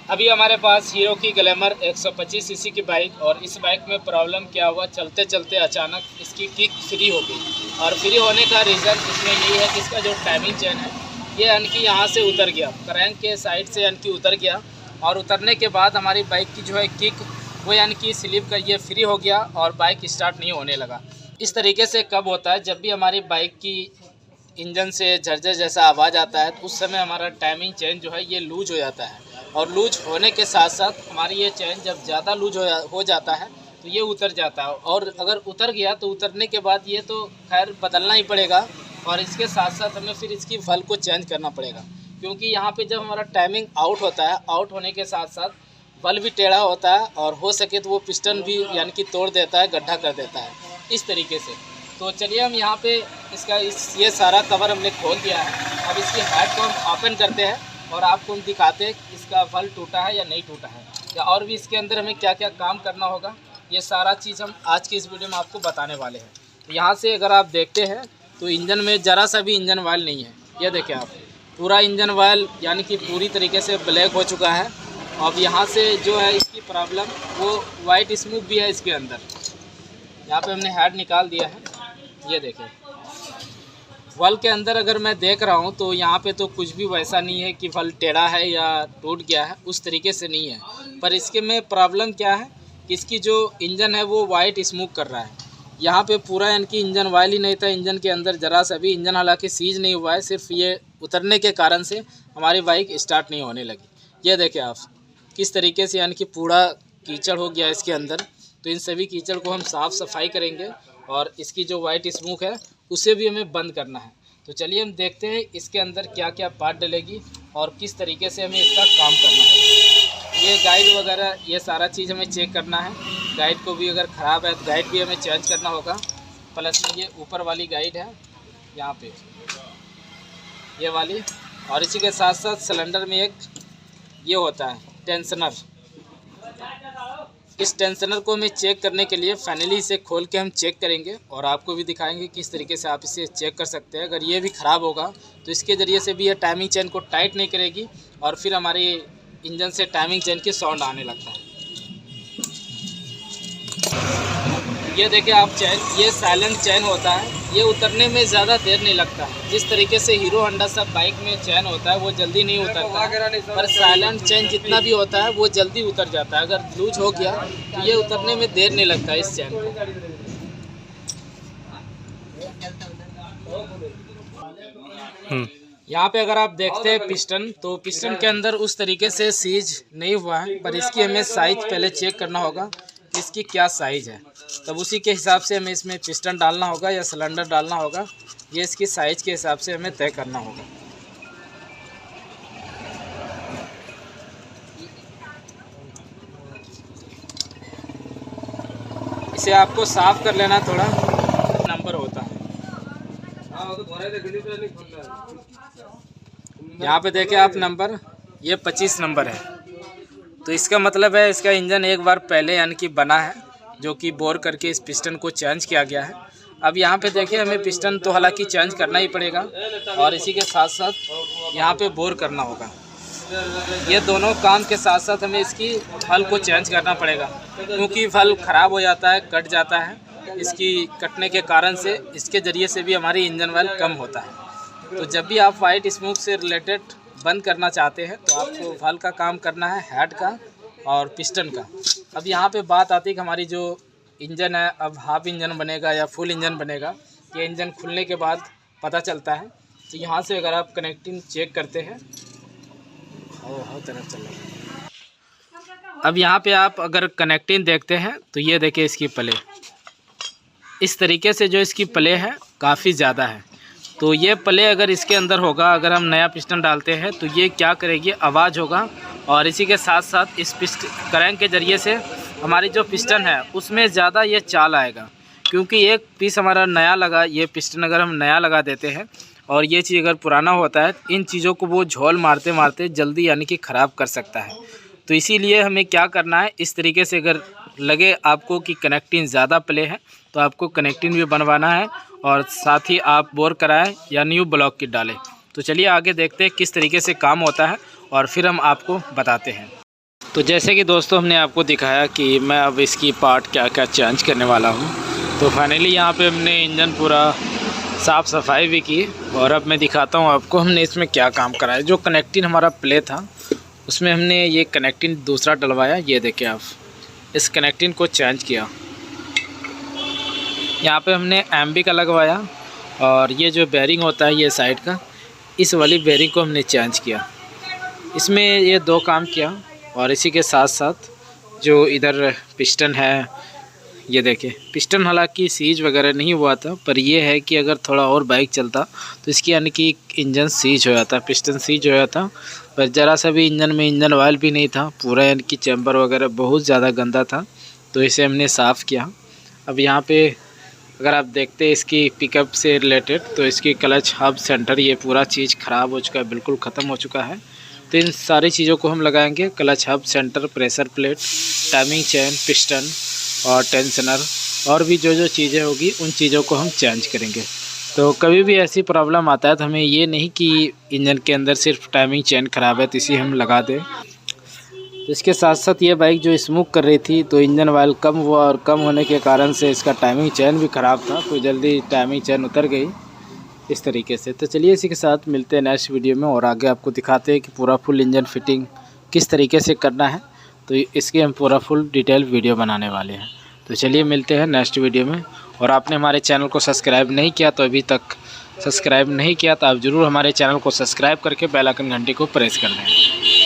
अभी हमारे पास हीरो की ग्लैमर 125 सीसी की बाइक, और इस बाइक में प्रॉब्लम क्या हुआ, चलते चलते अचानक इसकी किक फ्री हो गई। और फ्री होने का रीज़न इसमें यही है कि इसका जो टाइमिंग चेन है ये यानी कि यहाँ से उतर गया, क्रैंक के साइड से यानी कि उतर गया, और उतरने के बाद हमारी बाइक की जो है किक वो यानी कि स्लिप कर ये फ्री हो गया और बाइक स्टार्ट नहीं होने लगा। इस तरीके से कब होता है, जब भी हमारी बाइक की इंजन से झरझर जैसा आवाज़ आता है तो उस समय हमारा टाइमिंग चेन जो है ये लूज हो जाता है, और लूज होने के साथ साथ हमारी ये चेन जब ज़्यादा लूज हो जाता है तो ये उतर जाता है। और अगर उतर गया तो उतरने के बाद ये तो खैर बदलना ही पड़ेगा, और इसके साथ साथ हमें फिर इसकी वल को चेंज करना पड़ेगा, क्योंकि यहाँ पे जब हमारा टाइमिंग आउट होता है, आउट होने के साथ साथ वल भी टेढ़ा होता है, और हो सके तो वो पिस्टन भी यानी कि तोड़ देता है, गड्ढा कर देता है इस तरीके से। तो चलिए हम यहाँ पे ये सारा कवर हमने खोल दिया है। अब इसकी हेड को हम ओपन करते हैं और आपको हम दिखाते हैं इसका वल टूटा है या नहीं टूटा है, या और भी इसके अंदर हमें क्या क्या काम करना होगा, ये सारा चीज़ हम आज की इस वीडियो में आपको बताने वाले हैं। तो यहाँ से अगर आप देखते हैं तो इंजन में ज़रा सा भी इंजन ऑयल नहीं है। ये देखें आप, पूरा इंजन ऑयल यानी कि पूरी तरीके से ब्लैक हो चुका है। अब यहाँ से जो है इसकी प्रॉब्लम वो वाइट स्मोक भी है इसके अंदर। यहाँ पे हमने हेड निकाल दिया है, ये देखें। वल के अंदर अगर मैं देख रहा हूँ तो यहाँ पे तो कुछ भी वैसा नहीं है कि वल टेढ़ा है या टूट गया है, उस तरीके से नहीं है। पर इसके में प्रॉब्लम क्या है कि इसकी जो इंजन है वो वाइट स्मोक कर रहा है। यहाँ पे पूरा इनकी इंजन ऑयल ही नहीं था, इंजन के अंदर ज़रा सा भी। इंजन हालांकि सीज नहीं हुआ है, सिर्फ ये उतरने के कारण से हमारी बाइक स्टार्ट नहीं होने लगी। ये देखें आप किस तरीके से यानी कि पूरा कीचड़ हो गया इसके अंदर। तो इन सभी कीचड़ को हम साफ़ सफाई करेंगे, और इसकी जो वाइट स्मोक है उसे भी हमें बंद करना है। तो चलिए हम देखते हैं इसके अंदर क्या क्या पार्ट डलेगी और किस तरीके से हमें इसका काम करना है। ये गाइड वगैरह ये सारा चीज़ हमें चेक करना है। गाइड को भी अगर ख़राब है तो गाइड भी हमें चेंज करना होगा। प्लस में ये ऊपर वाली गाइड है यहाँ पे, ये वाली, और इसी के साथ साथ सिलेंडर में एक ये होता है टेंशनर। इस टेंशनर को हमें चेक करने के लिए फाइनली इसे खोल के हम चेक करेंगे, और आपको भी दिखाएंगे किस तरीके से आप इसे चेक कर सकते हैं। अगर ये भी ख़राब होगा तो इसके ज़रिए से भी ये टाइमिंग चेन को टाइट नहीं करेगी, और फिर हमारे इंजन से टाइमिंग चेन की साउंड आने लगता है। ये देखिए आप चैन, ये साइलेंट चैन होता है, ये उतरने में ज़्यादा देर नहीं लगता। जिस तरीके से हीरो होंडा सब बाइक में चैन होता है वो जल्दी नहीं उतरता, पर साइलेंट चैन जितना भी होता है वो जल्दी उतर जाता है। अगर लूज हो गया तो ये उतरने में देर नहीं लगता इस चैन को। यहाँ पे अगर आप देखते हैं पिस्टन, तो पिस्टन के अंदर उस तरीके से सीज नहीं हुआ है, पर इसकी हमें साइज़ पहले चेक करना होगा कि इसकी क्या साइज़ है, तब उसी के हिसाब से हमें इसमें पिस्टन डालना होगा या सिलेंडर डालना होगा। ये इसकी साइज़ के हिसाब से हमें तय करना होगा। इसे आपको साफ़ कर लेना, थोड़ा नंबर होता है। यहाँ पे देखें आप नंबर, ये 25 नंबर है। तो इसका मतलब है इसका इंजन एक बार पहले यानी कि बना है, जो कि बोर करके इस पिस्टन को चेंज किया गया है। अब यहाँ पे देखें हमें पिस्टन तो हालांकि चेंज करना ही पड़ेगा, और इसी के साथ साथ यहाँ पे बोर करना होगा। ये दोनों काम के साथ साथ हमें इसकी वल को चेंज करना पड़ेगा, क्योंकि वल ख़राब हो जाता है, कट जाता है। इसकी कटने के कारण से इसके ज़रिए से भी हमारी इंजन ऑयल कम होता है। तो जब भी आप वाइट स्मोक से रिलेटेड बंद करना चाहते हैं तो आपको वल का काम करना है, हेड का और पिस्टन का। अब यहाँ पे बात आती है कि हमारी जो इंजन है अब हाफ इंजन बनेगा या फुल इंजन बनेगा, ये इंजन खुलने के बाद पता चलता है। तो यहाँ से अगर आप कनेक्टिंग चेक करते हैं, तरफ चल रहा है। अब यहाँ पे आप अगर कनेक्टिंग देखते हैं तो ये देखिए इसकी प्ले, इस तरीके से जो इसकी प्ले है काफ़ी ज़्यादा है। तो ये प्ले अगर इसके अंदर होगा, अगर हम नया पिस्टन डालते हैं तो ये क्या करेगी, आवाज़ होगा, और इसी के साथ साथ इस क्रैंक के ज़रिए से हमारी जो पिस्टन है उसमें ज़्यादा ये चाल आएगा। क्योंकि एक पीस हमारा नया लगा, ये पिस्टन अगर हम नया लगा देते हैं और ये चीज़ अगर पुराना होता है, इन चीज़ों को वो झोल मारते मारते जल्दी यानी कि ख़राब कर सकता है। तो इसीलिए हमें क्या करना है, इस तरीके से अगर लगे आपको कि कनेक्टिंग ज़्यादा प्ले है तो आपको कनेक्टिंग भी बनवाना है, और साथ ही आप बोर कराएं या न्यू ब्लॉक किट डालें। तो चलिए आगे देखते हैं किस तरीके से काम होता है, और फिर हम आपको बताते हैं। तो जैसे कि दोस्तों हमने आपको दिखाया कि मैं अब इसकी पार्ट क्या क्या चेंज करने वाला हूँ। तो फाइनली यहाँ पे हमने इंजन पूरा साफ़ सफाई भी की और अब मैं दिखाता हूँ आपको हमने इसमें क्या काम करा है। जो कनेक्टिंग हमारा प्ले था उसमें हमने ये कनेक्टिंग दूसरा डलवाया। ये देखिए आप, इस कनेक्टिंग को चेंज किया। यहाँ पे हमने एमबी का लगवाया और ये जो बेयरिंग होता है ये साइड का, इस वाली बेयरिंग को हमने चेंज किया। इसमें ये 2 काम किया और इसी के साथ साथ जो इधर पिस्टन है, ये देखिए पिस्टन हालांकि सीज वगैरह नहीं हुआ था, पर ये है कि अगर थोड़ा और बाइक चलता तो इसकी यानी कि इंजन सीज हो जाता, पिस्टन सीज हो जाता। पर ज़रा सा भी इंजन में इंजन ऑयल भी नहीं था, पूरा यानी कि चैम्बर वगैरह बहुत ज़्यादा गंदा था। तो इसे हमने साफ़ किया। अब यहाँ पे अगर आप देखते हैं इसकी पिकअप से रिलेटेड, तो इसकी क्लच हब सेंटर ये पूरा चीज़ ख़राब हो चुका है, बिल्कुल ख़त्म हो चुका है। तो इन सारी चीज़ों को हम लगाएंगे, clutch hub centre, pressure plate, timing chain, piston और टेंशनर और भी जो चीज़ें होगी उन चीज़ों को हम चेंज करेंगे। तो कभी भी ऐसी प्रॉब्लम आता है तो हमें ये नहीं कि इंजन के अंदर सिर्फ टाइमिंग चेन ख़राब है तो इसी हम लगा दें। तो इसके साथ साथ ये बाइक जो स्मोक कर रही थी तो इंजन ऑयल कम हुआ और कम होने के कारण से इसका टाइमिंग चेन भी ख़राब था, तो जल्दी टाइमिंग चेन उतर गई इस तरीके से। तो चलिए इसी के साथ मिलते हैं नेक्स्ट वीडियो में और आगे आपको दिखाते हैं कि पूरा फुल इंजन फिटिंग किस तरीके से करना है। तो इसकी हम पूरा फुल डिटेल वीडियो बनाने वाले हैं। तो चलिए मिलते हैं नेक्स्ट वीडियो में। और आपने हमारे चैनल को सब्सक्राइब नहीं किया तो अभी तक सब्सक्राइब नहीं किया तो आप ज़रूर हमारे चैनल को सब्सक्राइब करके बेल आइकन घंटी को प्रेस कर दें।